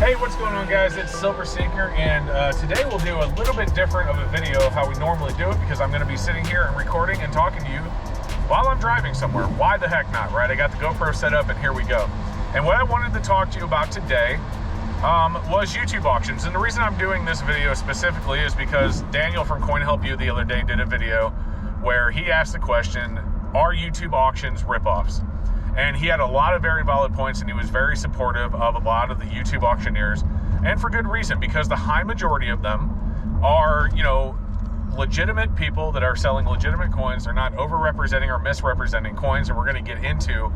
Hey, what's going on, guys? It's Silver Seeker, and today we'll do a little bit different of a video of how we normally do it, because I'm going to be sitting here and recording and talking to you while I'm driving somewhere. Why the heck not, right? I got the GoPro set up, and here we go. And what I wanted to talk to you about today was YouTube auctions. And the reason I'm doing this video specifically is because Daniel from Coin Help You the other day did a video where he asked the question, are YouTube auctions ripoffs? And he had a lot of very valid points, and he was very supportive of a lot of the YouTube auctioneers, and for good reason, because the high majority of them are, you know, legitimate people that are selling legitimate coins. They're not overrepresenting or misrepresenting coins, and we're going to get into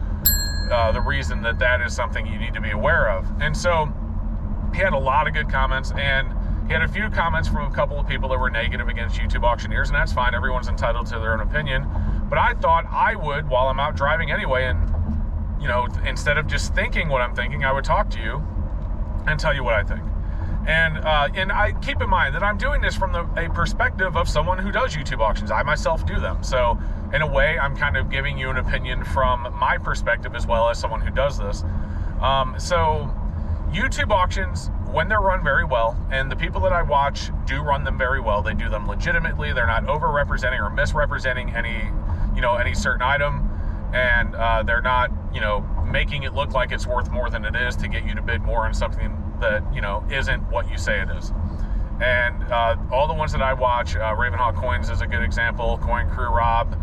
the reason that that is something you need to be aware of. And so he had a lot of good comments, and he had a few comments from a couple of people that were negative against YouTube auctioneers, and that's fine. Everyone's entitled to their own opinion. But I thought I would, while I'm out driving anyway, and you know, instead of just thinking what I'm thinking, I would talk to you and tell you what I think. And I keep in mind that I'm doing this from a perspective of someone who does YouTube auctions. I myself do them. So in a way, I'm kind of giving you an opinion from my perspective as well as someone who does this. So YouTube auctions, when they're run very well, and the people that I watch do run them very well, they do them legitimately. They're not over-representing or misrepresenting any certain item. And they're not, you know, making it look like it's worth more than it is to get you to bid more on something that, you know, isn't what you say it is. And all the ones that I watch, Ravenhawk Coins is a good example, Coin Crew, Rob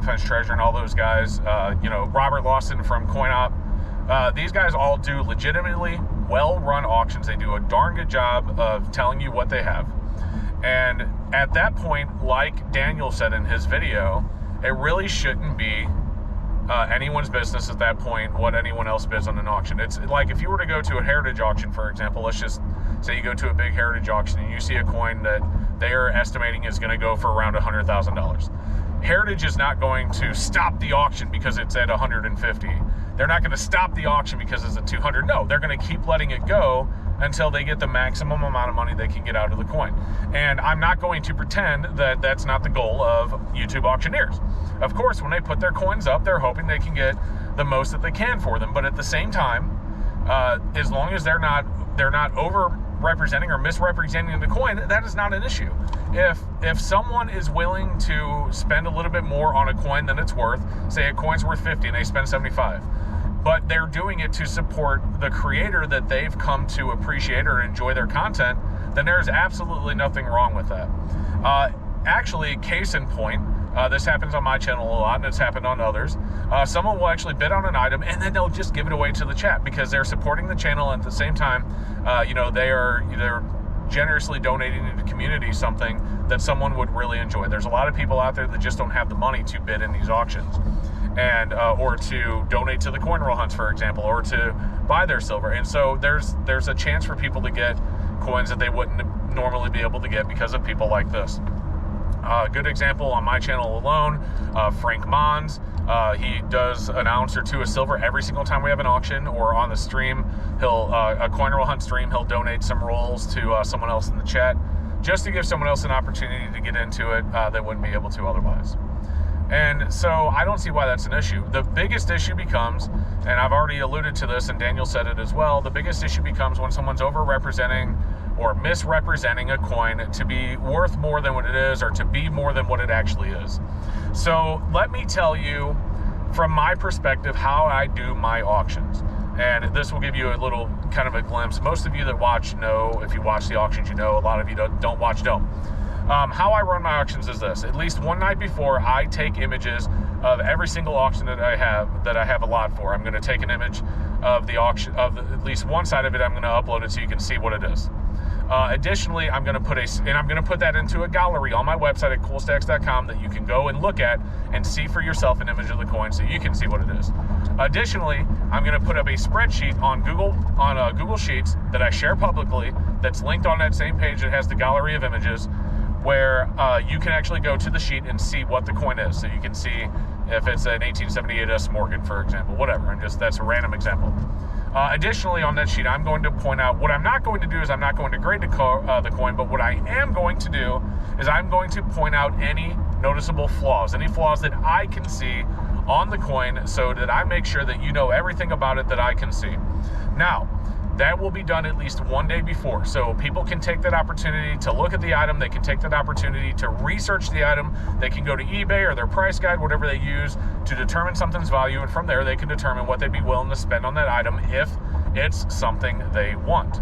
Fence Treasure, and all those guys, you know, Robert Lawson from CoinOp. These guys all do legitimately well-run auctions. They do a darn good job of telling you what they have. And at that point, like Daniel said in his video, it really shouldn't be anyone's business at that point what anyone else bids on an auction. It's like if you were to go to a heritage auction, for example. Let's just say you go to a big heritage auction and you see a coin that they are estimating is going to go for around $100,000. Heritage is not going to stop the auction because it's at 150. They're not going to stop the auction because it's at 200. No, they're going to keep letting it go until they get the maximum amount of money they can get out of the coin. And I'm not going to pretend that that's not the goal of YouTube auctioneers. Of course, when they put their coins up, they're hoping they can get the most that they can for them. But at the same time, as long as they're not over-representing or misrepresenting the coin, that is not an issue. If someone is willing to spend a little bit more on a coin than it's worth, say a coin's worth 50 and they spend 75, but they're doing it to support the creator that they've come to appreciate or enjoy their content, then there's absolutely nothing wrong with that. Actually, case in point, this happens on my channel a lot, and it's happened on others. Someone will actually bid on an item, and then they'll just give it away to the chat because they're supporting the channel, and at the same time, you know, they're generously donating to the community something that someone would really enjoy. There's a lot of people out there that just don't have the money to bid in these auctions, and or to donate to the coin roll hunts, for example, or to buy their silver. And so there's a chance for people to get coins that they wouldn't normally be able to get because of people like this. A good example on my channel alone, Frank Mons. He does an ounce or two of silver every single time we have an auction, or on the stream, he'll a coin roll hunt stream, he'll donate some rolls to someone else in the chat, just to give someone else an opportunity to get into it that wouldn't be able to otherwise. And so I don't see why that's an issue. The biggest issue becomes, and I've already alluded to this, and Daniel said it as well, the biggest issue becomes when someone's over-representing or misrepresenting a coin to be worth more than what it is, or to be more than what it actually is. So let me tell you from my perspective how I do my auctions. And this will give you a little kind of a glimpse. Most of you that watch know. If you watch the auctions, you know. A lot of you don't watch, don't. How I run my auctions is this. At least one night before, I take images of every single auction that I have a lot for. I'm going to take an image of the auction, of at least one side of it. I'm going to upload it so you can see what it is. Additionally, I'm going to put that into a gallery on my website at coolstacks.com that you can go and look at and see for yourself an image of the coin so you can see what it is. Additionally, I'm going to put up a spreadsheet on Google Sheets that I share publicly, that's linked on that same page that has the gallery of images, where you can actually go to the sheet and see what the coin is. So you can see if it's an 1878 S Morgan, for example, whatever. That's a random example. Additionally, on that sheet, I'm going to point out, what I'm not going to do is I'm not going to grade the coin, but what I am going to do is I'm going to point out any noticeable flaws, any flaws that I can see on the coin, so that I make sure that you know everything about it that I can see. Now, that will be done at least one day before. So people can take that opportunity to look at the item. They can take that opportunity to research the item. They can go to eBay or their price guide, whatever they use, to determine something's value. And from there, they can determine what they'd be willing to spend on that item if it's something they want.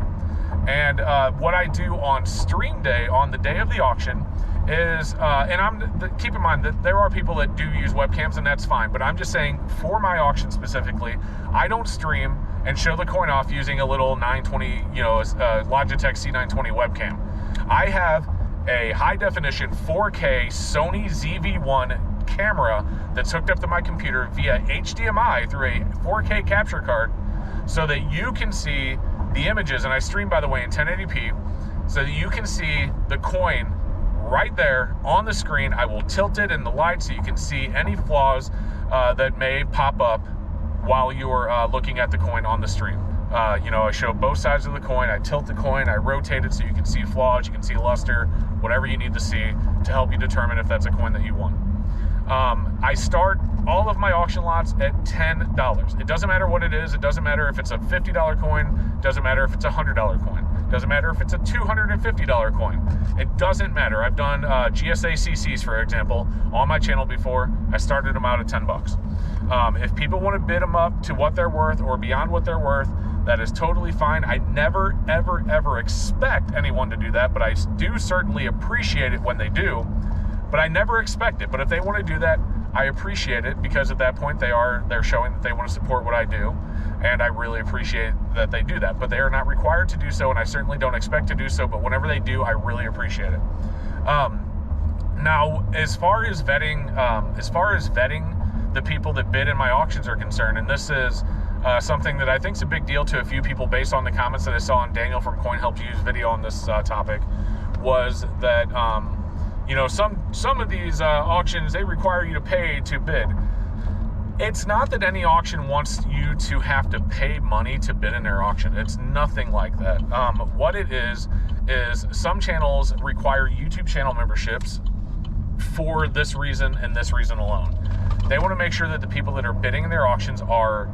And what I do on stream day, on the day of the auction, is, keep in mind that there are people that do use webcams, and that's fine, but I'm just saying for my auction specifically, I don't stream and show the coin off using a little 920, Logitech C920 webcam. I have a high definition 4K Sony ZV-1 camera that's hooked up to my computer via HDMI through a 4K capture card so that you can see the images, and I stream, by the way, in 1080p, so that you can see the coin right there on the screen. I will tilt it in the light so you can see any flaws that may pop up while you're looking at the coin on the stream. I show both sides of the coin. I tilt the coin, I rotate it so you can see flaws, you can see luster, whatever you need to see to help you determine if that's a coin that you want. I start all of my auction lots at $10. It doesn't matter what it is. It doesn't matter if it's a $50 coin. It doesn't matter if it's a $100 coin. It doesn't matter if it's a $250 coin. It doesn't matter. I've done GSA CCs, for example, on my channel before. I started them out at $10. If people want to bid them up to what they're worth or beyond what they're worth, that is totally fine. I never, ever, ever expect anyone to do that, but I do certainly appreciate it when they do. But I never expect it. But if they want to do that, I appreciate it, because at that point they're showing that they want to support what I do, and I really appreciate that they do that. But they are not required to do so, and I certainly don't expect to do so. But whenever they do, I really appreciate it. Now, as far as vetting the people that bid in my auctions are concerned, and this is something that I think is a big deal to a few people based on the comments that I saw on Daniel from Coin Helps Use video on this topic, was that some of these auctions, they require you to pay to bid. It's not that any auction wants you to have to pay money to bid in their auction. It's nothing like that. What it is some channels require YouTube channel memberships for this reason and this reason alone. They want to make sure that the people that are bidding in their auctions are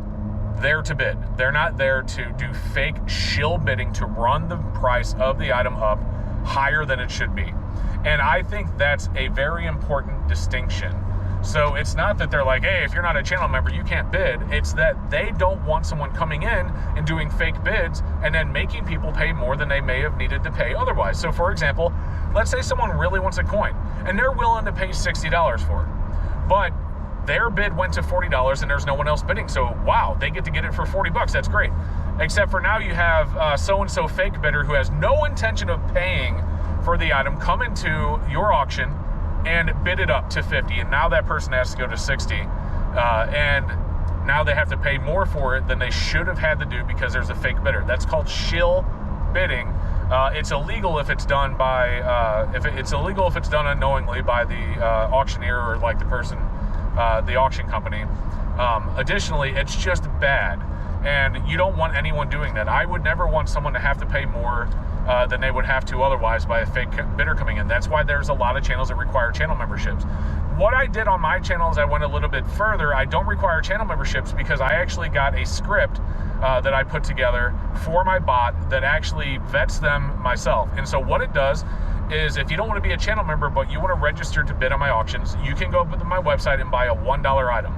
there to bid. They're not there to do fake shill bidding to run the price of the item up higher than it should be. And I think that's a very important distinction. So it's not that they're like, hey, if you're not a channel member, you can't bid. It's that they don't want someone coming in and doing fake bids and then making people pay more than they may have needed to pay otherwise. So for example, let's say someone really wants a coin and they're willing to pay $60 for it, but their bid went to $40 and there's no one else bidding. So wow, they get to get it for $40. That's great. Except for now you have so-and-so fake bidder who has no intention of paying for the item come into your auction and bid it up to 50, and now that person has to go to 60, and now they have to pay more for it than they should have had to do because there's a fake bidder. That's called shill bidding. It's illegal if it's done by it's illegal if it's done unknowingly by the auctioneer or like the person, the auction company. Additionally, it's just bad, and you don't want anyone doing that. I would never want someone to have to pay more than they would have to otherwise by a fake bidder coming in. That's why there's a lot of channels that require channel memberships. What I did on my channel is I went a little bit further. I don't require channel memberships because I actually got a script that I put together for my bot that actually vets them myself. And so what it does is, if you don't want to be a channel member but you want to register to bid on my auctions, you can go to my website and buy a $1 item.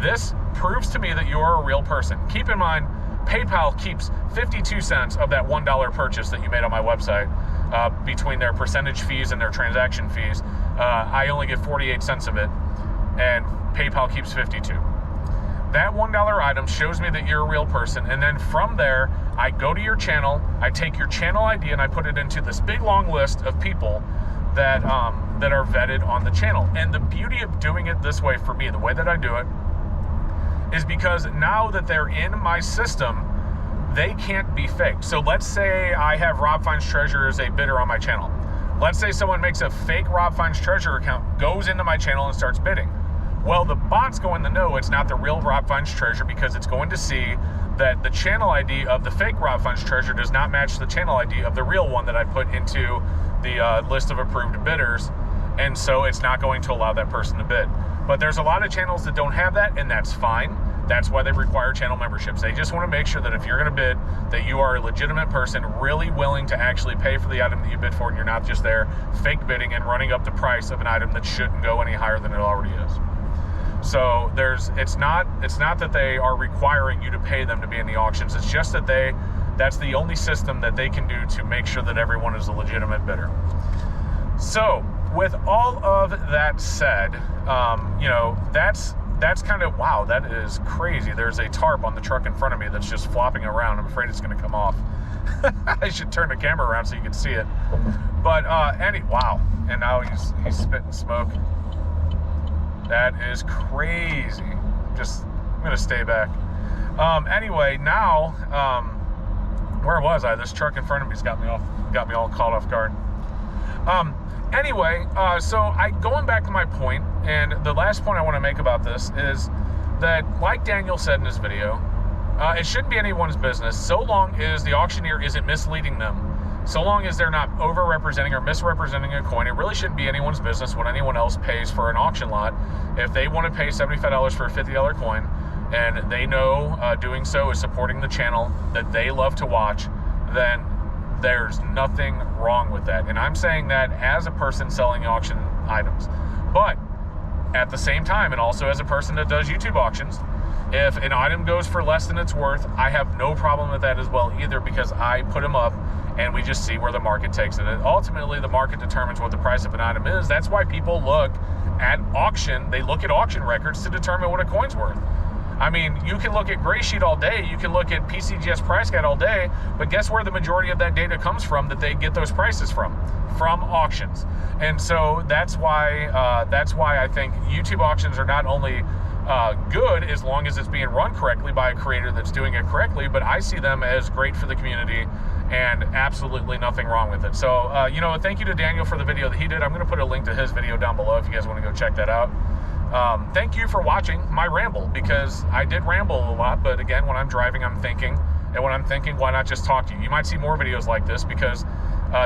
This proves to me that you are a real person. Keep in mind, PayPal keeps 52 cents of that $1 purchase that you made on my website between their percentage fees and their transaction fees. I only get 48 cents of it, and PayPal keeps 52. That $1 item shows me that you're a real person, and then from there, I go to your channel, I take your channel ID, and I put it into this big long list of people that that are vetted on the channel. And the beauty of doing it this way for me, the way that I do it, is because now that they're in my system, they can't be faked. So let's say I have Rob Finds Treasure as a bidder on my channel. Let's say someone makes a fake Rob Finds Treasure account, goes into my channel and starts bidding. Well, the bot's going to know it's not the real Rob Finds Treasure because it's going to see that the channel ID of the fake Rob Finds Treasure does not match the channel ID of the real one that I put into the list of approved bidders. And so it's not going to allow that person to bid. But there's a lot of channels that don't have that, and that's fine. That's why they require channel memberships. They just want to make sure that if you're going to bid, that you are a legitimate person really willing to actually pay for the item that you bid for, and you're not just there fake bidding and running up the price of an item that shouldn't go any higher than it already is. So it's not that they are requiring you to pay them to be in the auctions. It's just that that's the only system that they can do to make sure that everyone is a legitimate bidder. So with all of that said, you know, that's kind of, wow, that is crazy. There's a tarp on the truck in front of me that's just flopping around. I'm afraid it's going to come off. I should turn the camera around so you can see it. But wow. And now he's spitting smoke. That is crazy. I'm going to stay back. Anyway, now, where was I? This truck in front of me's got me all caught off guard. Anyway, so going back to my point, and the last point I want to make about this is that, like Daniel said in his video, it shouldn't be anyone's business so long as the auctioneer isn't misleading them, so long as they're not over-representing or misrepresenting a coin. It really shouldn't be anyone's business when anyone else pays for an auction lot. If they want to pay $75 for a $50 coin, and they know doing so is supporting the channel that they love to watch, then there's nothing wrong with that. And I'm saying that as a person selling auction items. But at the same time, and also as a person that does YouTube auctions, if an item goes for less than it's worth, I have no problem with that as well either, because I put them up and we just see where the market takes it. And ultimately, the market determines what the price of an item is. That's why people look at auction. They look at auction records to determine what a coin's worth. I mean, you can look at Gray Sheet all day, you can look at PCGS Price Guide all day, but guess where the majority of that data comes from that they get those prices from? From auctions. And so that's why I think YouTube auctions are not only good as long as it's being run correctly by a creator that's doing it correctly, but I see them as great for the community and absolutely nothing wrong with it. So, you know, thank you to Daniel for the video that he did. I'm going to put a link to his video down below if you guys want to go check that out. Thank you for watching my ramble, because I did ramble a lot, but again, when I'm driving, I'm thinking, and when I'm thinking, why not just talk to you? You might see more videos like this because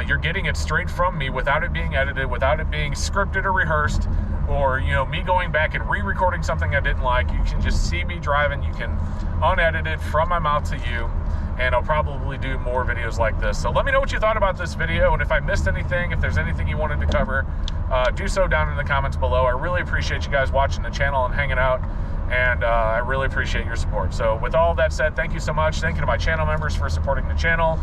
you're getting it straight from me without it being edited, without it being scripted or rehearsed, or, you know, me going back and re-recording something I didn't like. You can just see me driving. You can unedited from my mouth to you, and I'll probably do more videos like this. So let me know what you thought about this video, and if I missed anything, if there's anything you wanted to cover, do so down in the comments below. I really appreciate you guys watching the channel and hanging out, and I really appreciate your support. So with all that said, thank you so much. Thank you to my channel members for supporting the channel,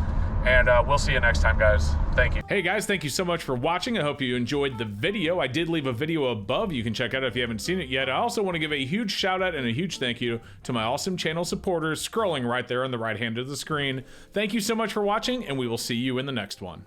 and we'll see you next time, guys. Thank you. Hey guys, thank you so much for watching. I hope you enjoyed the video. I did leave a video above you can check out if you haven't seen it yet. I also want to give a huge shout out and a huge thank you to my awesome channel supporters scrolling right there on the right hand of the screen. Thank you so much for watching, and we will see you in the next one.